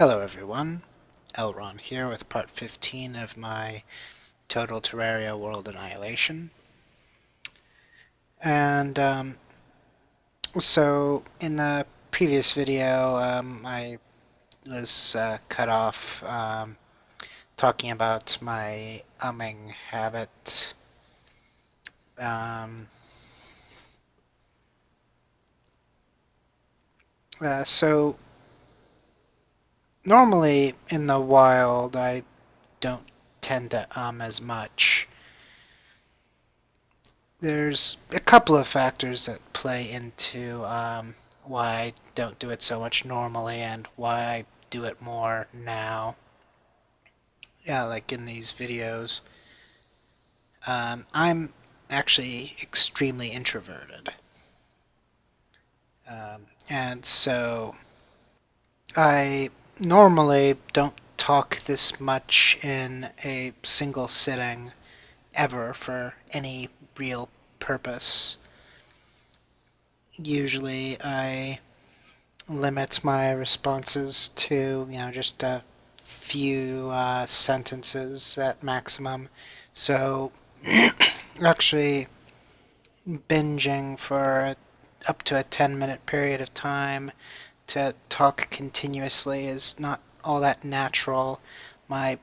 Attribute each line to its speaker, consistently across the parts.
Speaker 1: Hello everyone, LRon here with part 15 of my Total Terraria World Annihilation. And so in the previous video I was cut off talking about my umming habit. Um, so normally in the wild I don't tend to as much. There's a couple of factors that play into why I don't do it so much normally and why I do it more now. Yeah, like in these videos. I'm actually extremely introverted. And so I normally don't talk this much in a single sitting ever for any real purpose. Usually I limit my responses to, just a few sentences at maximum. So actually binging for up to a 10-minute period of time to talk continuously is not all that natural. My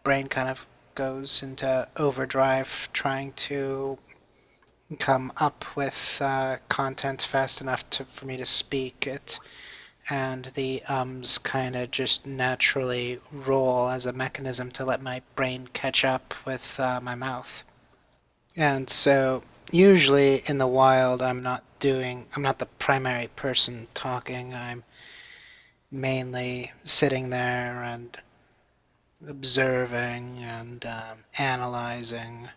Speaker 1: brain kind of goes into overdrive trying to come up with content fast enough for me to speak it, and the ums kind of just naturally roll as a mechanism to let my brain catch up with my mouth. And so usually in the wild I'm not the primary person talking. I'm mainly sitting there and observing and analyzing.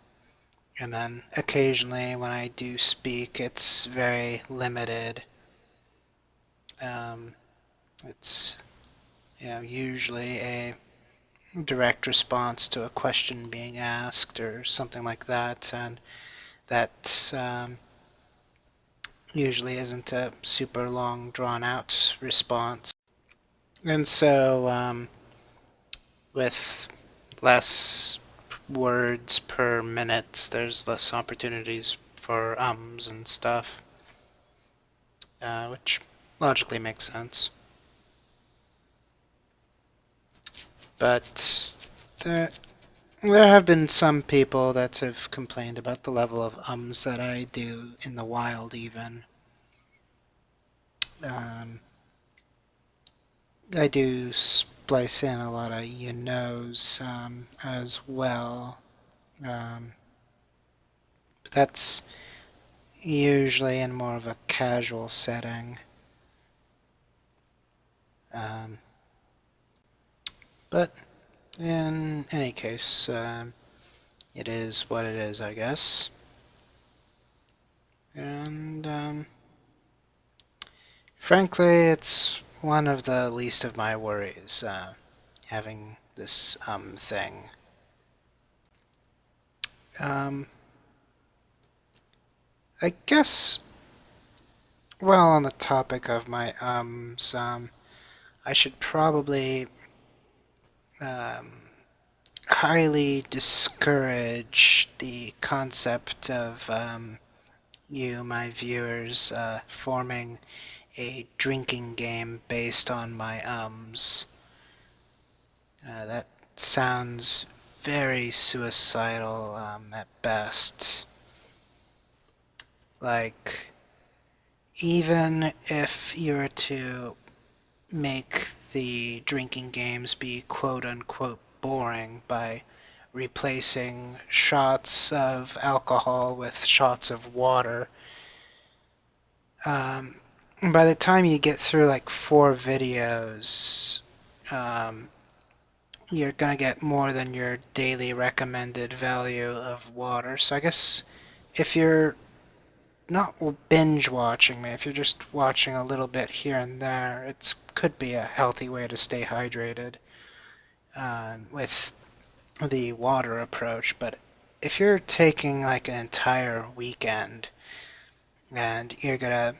Speaker 1: And then occasionally when I do speak, it's very limited. Um, it's usually a direct response to a question being asked or something like that, and that usually isn't a super long, drawn out response. And so, with less words per minute, there's less opportunities for ums and stuff, which logically makes sense. But there have been some people that have complained about the level of ums that I do in the wild, even. Um, I do splice in a lot of you knows as well. Um, but that's usually in more of a casual setting. Um, but in any case, it is what it is, I guess. And frankly, it's one of the least of my worries, having this thing. Um, I guess, well, on the topic of my I should probably um, highly discourage the concept of you, my viewers, forming a drinking game based on my ums. That sounds very suicidal at best. Like, even if you were to make the drinking games be quote unquote boring by replacing shots of alcohol with shots of water, um, by the time you get through like 4 videos, um, you're gonna get more than your daily recommended value of water. So I guess if you're not binge watching me, if you're just watching a little bit here and there, it could be a healthy way to stay hydrated with the water approach. But if you're taking like an entire weekend and you're gonna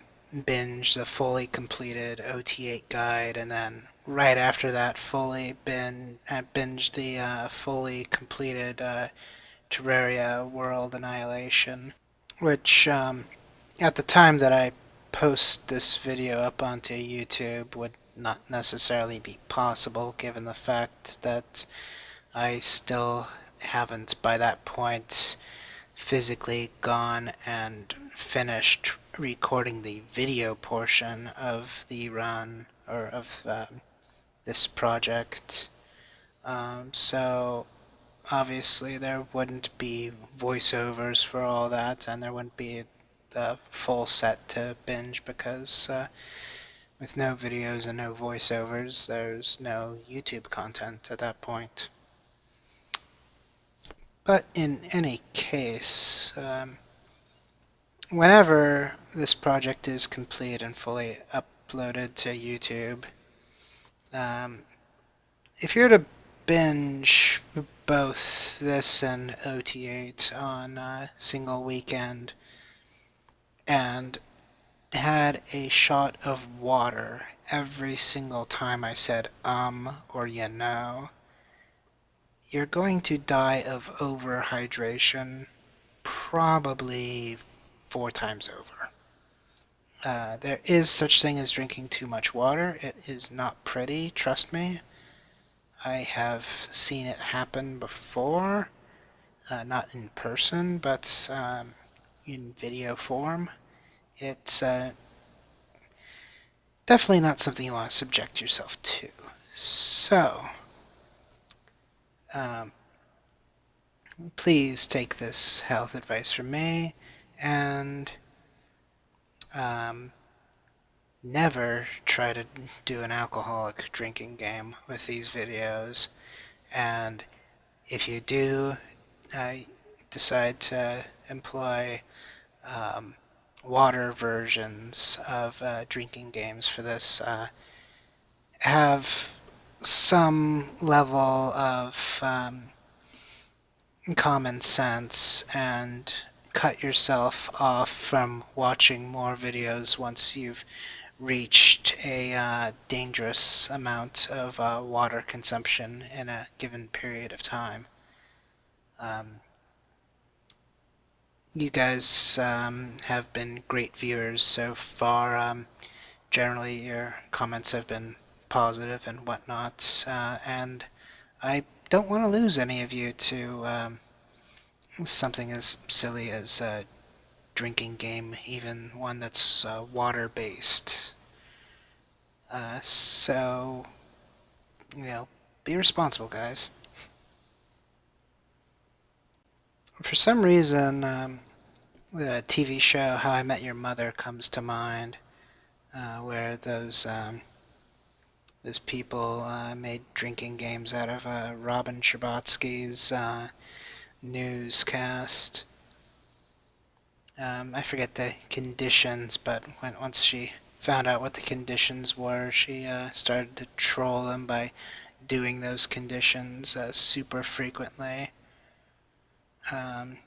Speaker 1: binge the fully completed OT8 guide and then right after that, binged the fully completed Terraria World Annihilation, which at the time that I post this video up onto YouTube would not necessarily be possible given the fact that I still haven't by that point physically gone and finished recording the video portion of the run or of this project. So obviously there wouldn't be voiceovers for all that, and there wouldn't be the full set to binge because with no videos and no voiceovers, there's no YouTube content at that point. But in any case, whenever this project is complete and fully uploaded to YouTube, um, if you're to binge both this and OT8 on a single weekend and had a shot of water every single time I said or you know, you're going to die of overhydration probably 4 times over. There is such thing as drinking too much water. It is not pretty, trust me. I have seen it happen before, not in person, but in video form. It's definitely not something you want to subject yourself to. So, um, please take this health advice from me and um, never try to do an alcoholic drinking game with these videos. And if you do decide to employ um, water versions of drinking games for this, have some level of common sense and cut yourself off from watching more videos once you've reached a dangerous amount of water consumption in a given period of time. Um, you guys have been great viewers so far. Generally, your comments have been positive and whatnot, and I don't want to lose any of you to something as silly as a drinking game, even one that's water-based. So, be responsible, guys. For some reason, the TV show How I Met Your Mother comes to mind, where those people made drinking games out of Robin Scherbatsky's newscast. I forget the conditions, but once she found out what the conditions were, she started to troll them by doing those conditions super frequently. Um,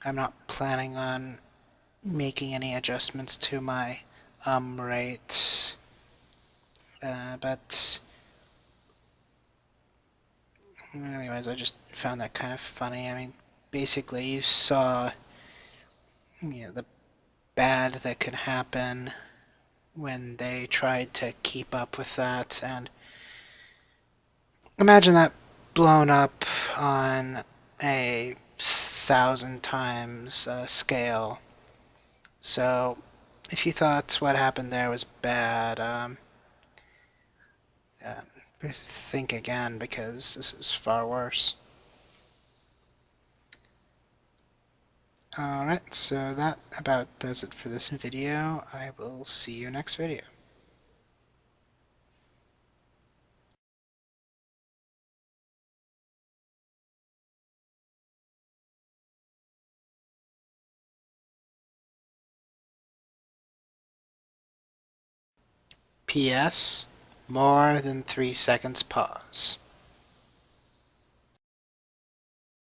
Speaker 1: I'm not planning on making any adjustments to my rate, but anyways, I just found that kind of funny. I mean, basically, you saw the bad that could happen when they tried to keep up with that, and imagine that blown up on a 1,000 times scale. So, if you thought what happened there was bad, think again because this is far worse. Alright, so that about does it for this video. I will see you next video. P.S. More than 3 seconds pause.